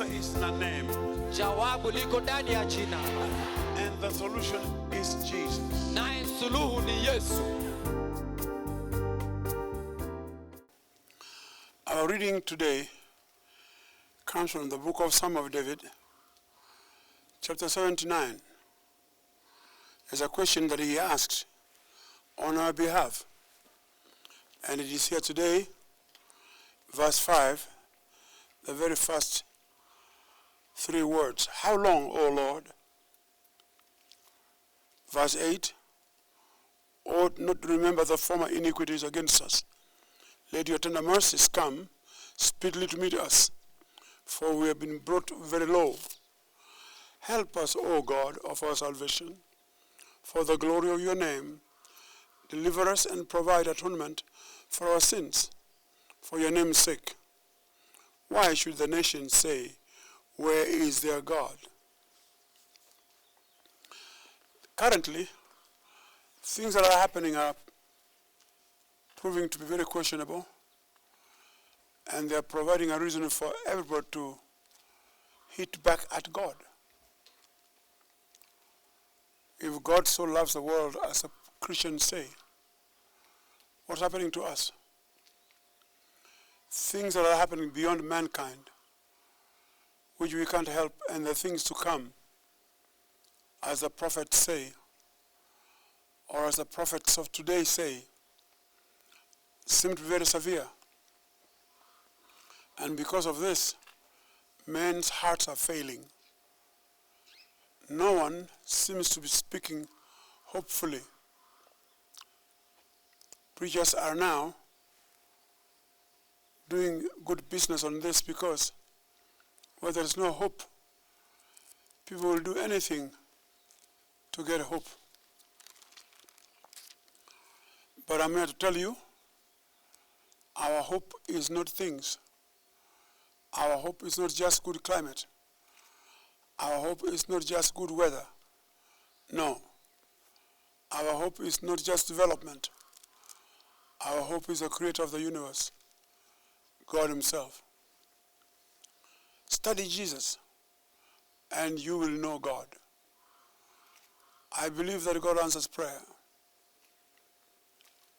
answer is in a name. Jawabu liko ndani ya jina. And the solution is Jesus. Naye suluhu ni Yesu. Our reading today comes from the book of Psalm of David, chapter 79. There's a question that he asked on our behalf. And it is here today, verse 5, the very first 3 words. How long, O Lord? Verse 8, ought not to remember the former iniquities against us. Let your tender mercies come speedily to meet us, for we have been brought very low. Help us, O God of our salvation, for the glory of your name. Deliver us and provide atonement for our sins, for your name's sake. Why should the nations say, where is their God? Currently, things that are happening are proving to be very questionable, and they are providing a reason for everybody to hit back at God. If God so loves the world, as a Christians say, what's happening to us? Things that are happening beyond mankind, which we can't help, and the things to come, as the prophets say, or as the prophets of today say, seem to be very severe. And because of this, men's hearts are failing. No one seems to be speaking hopefully. Preachers are now doing good business on this, because where there is no hope, people will do anything to get hope. But I'm here to tell you, our hope is not things. Our hope is not just good climate. Our hope is not just good weather. No. Our hope is not just development. Our hope is the creator of the universe, God himself. Study Jesus, and you will know God. I believe that God answers prayer.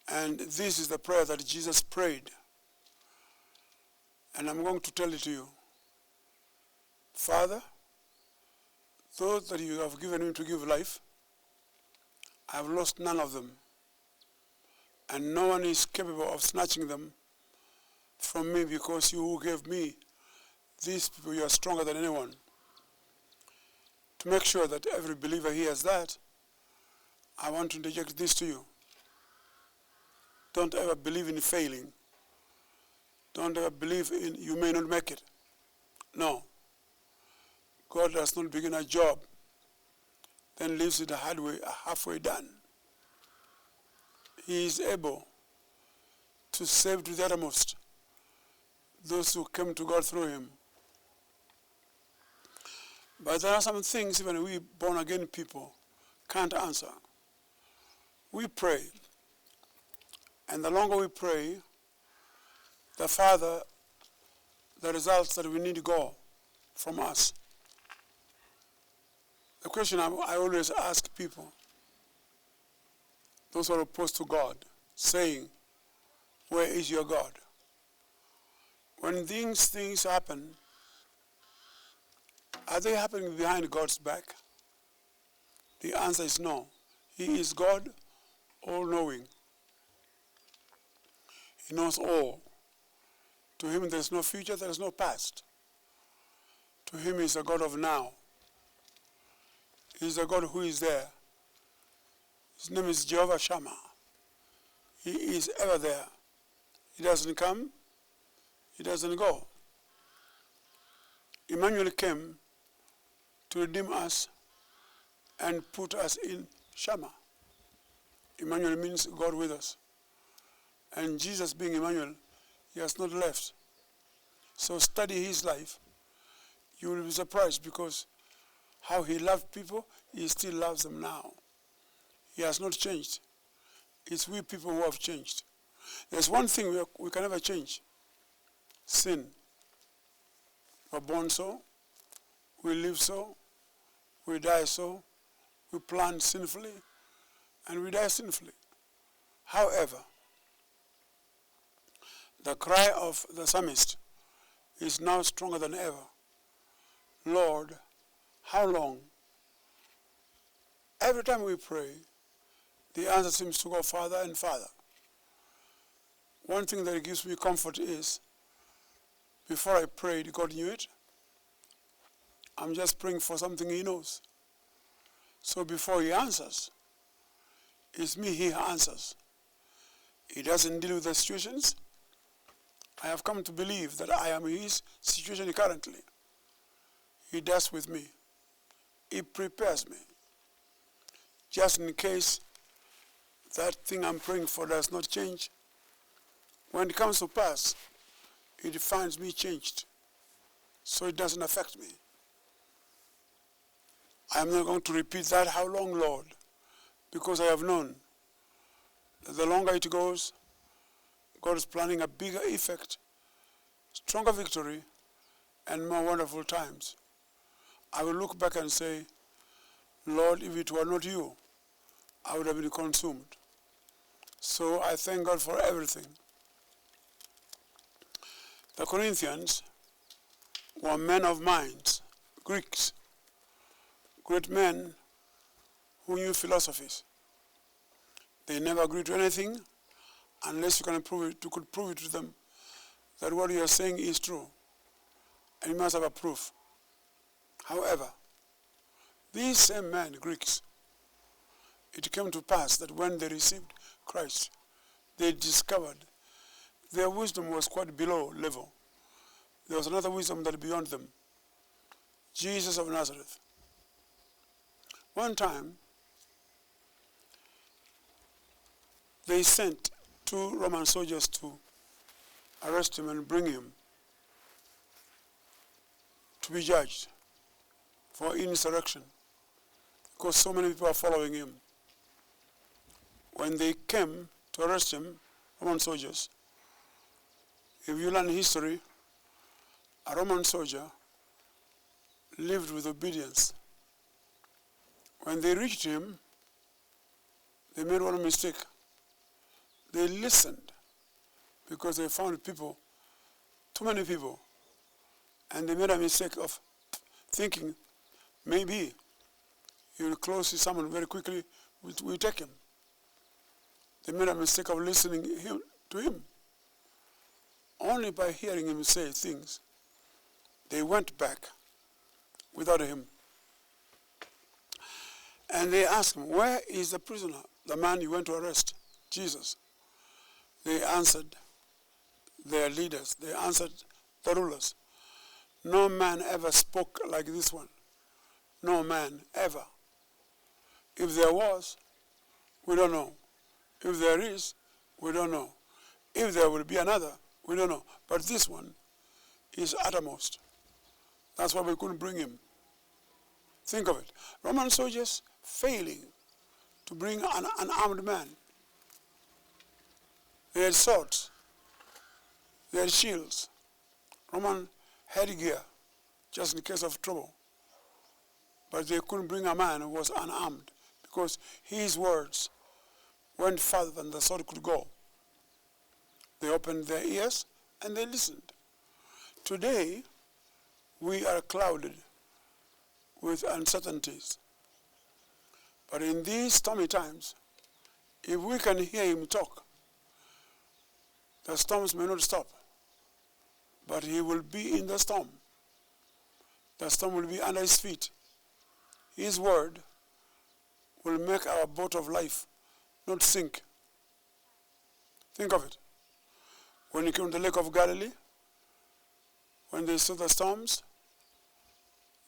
And this is the prayer that Jesus prayed. And I'm going to tell it to you. Father, those that you have given me to give life, I have lost none of them. And no one is capable of snatching them from me, because you who gave me these people, you are stronger than anyone. To make sure that every believer hears that, I want to interject this to you. Don't ever believe in failing. Don't ever believe in you may not make it. No. God does not begin a job, then leaves it halfway done. He is able to save to the uttermost those who came to God through him. But there are some things even we born again people can't answer. We pray, and the longer we pray, the farther the results that we need go from us. The question I always ask people, those who are opposed to God, saying, where is your God? When these things happen, are they happening behind God's back? The answer is no. He is God, all-knowing. He knows all. To him there is no future, there is no past. To him he is a God of now. He is a God who is there. His name is Jehovah Shammah. He is ever there. He doesn't come, he doesn't go. Emmanuel came to redeem us and put us in Shammah. Emmanuel means God with us. And Jesus being Emmanuel, he has not left. So study his life. You will be surprised, because how he loved people, he still loves them now. He has not changed. It's we people who have changed. There's one thing we can never change. Sin. We're born so, We live so, we die so, we plan sinfully, and we die sinfully. However, the cry of the psalmist is now stronger than ever. Lord, how long? Every time we pray, the answer seems to go farther and farther. One thing that gives me comfort is, before I prayed, God knew it. I'm just praying for something He knows. So before He answers, it's me He answers. He doesn't deal with the situations. I have come to believe that I am His situation currently. He does with me. He prepares me. Just in case that thing I'm praying for does not change, when it comes to pass, it finds me changed. So it doesn't affect me. I'm not going to repeat that, how long, Lord? Because I have known that the longer it goes, God is planning a bigger effect, stronger victory, and more wonderful times. I will look back and say, Lord, if it were not you, I would have been consumed. So I thank God for everything. The Corinthians were men of minds, Greeks, great men who knew philosophies. They never agreed to anything unless you could prove it to them that what you are saying is true. And you must have a proof. However, these same men, Greeks, it came to pass that when they received Christ, they discovered their wisdom was quite below level. There was another wisdom that beyond them. Jesus of Nazareth. One time, they sent 2 Roman soldiers to arrest him and bring him to be judged for insurrection, because so many people are following him. When they came to arrest him, Roman soldiers, if you learn history, a Roman soldier lived with obedience. When they reached him, they made one mistake. They listened because they found people, too many people, and they made a mistake of thinking maybe he will close his sermon very quickly, we take him. They made a mistake of listening to him. Only by hearing him say things, they went back without him. And they asked him, where is the prisoner, the man you went to arrest, Jesus? They answered their leaders, they answered the rulers. No man ever spoke like this one. No man ever. If there was, we don't know. If there is, we don't know. If there will be another, we don't know. But this one is uttermost. That's why we couldn't bring him. Think of it. Roman soldiers failing to bring an armed man. They had swords. They had shields. Roman headgear, just in case of trouble. But they couldn't bring a man who was unarmed, because his words went farther than the sword could go. They opened their ears and they listened. Today, we are clouded with uncertainties. But in these stormy times, if we can hear him talk, the storms may not stop, but he will be in the storm. The storm will be under his feet. His word will make our boat of life not sink. Think of it. When he came to the lake of Galilee, when they saw the storms,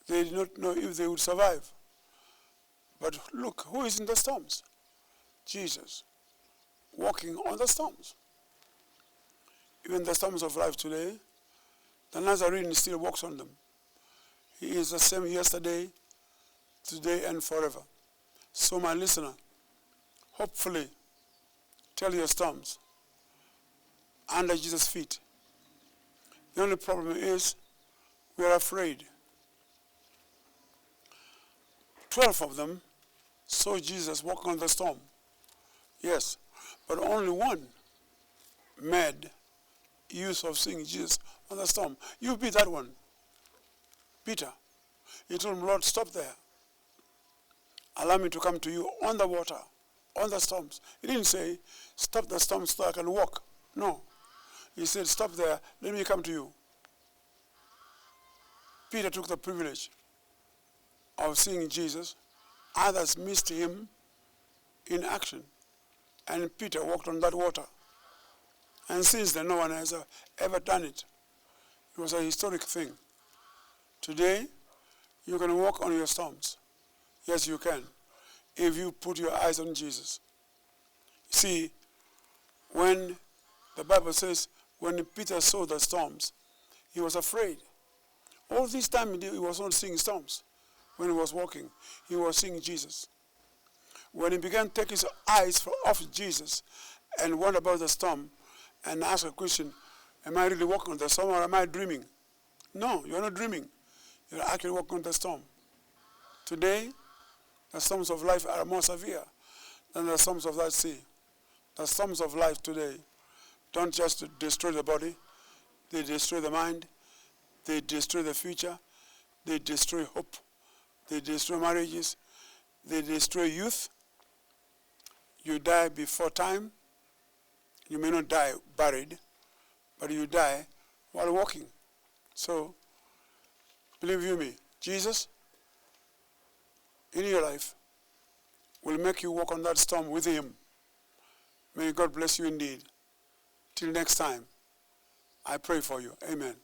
they did not know if they would survive. But look, who is in the storms? Jesus, walking on the storms. Even the storms of life today, the Nazarene still walks on them. He is the same yesterday, today, and forever. So my listener, hopefully, tell your storms under Jesus' feet. The only problem is we are afraid. 12 of them saw Jesus walking on the storm. Yes, but only one made use of seeing Jesus on the storm. You be that one. Peter. He told him, Lord, stop there. Allow me to come to you on the water, on the storms. He didn't say, stop the storms so I can walk. No. He said, stop there, let me come to you. Peter took the privilege of seeing Jesus. Others missed him in action. And Peter walked on that water. And since then, no one has ever done it. It was a historic thing. Today, you can walk on your storms. Yes, you can, if you put your eyes on Jesus. See, when the Bible says, when Peter saw the storms, he was afraid. All this time, he was not seeing storms. When he was walking, he was seeing Jesus. When he began to take his eyes off Jesus and wonder about the storm and ask a question, am I really walking on the storm or am I dreaming? No, you're not dreaming. You're actually walking on the storm. Today, the storms of life are more severe than the storms of that sea. The storms of life today don't just destroy the body, they destroy the mind, they destroy the future, they destroy hope, they destroy marriages, they destroy youth. You die before time. You may not die buried, but you die while walking. So, believe you me, Jesus in your life will make you walk on that storm with him. May God bless you indeed. Till next time, I pray for you. Amen.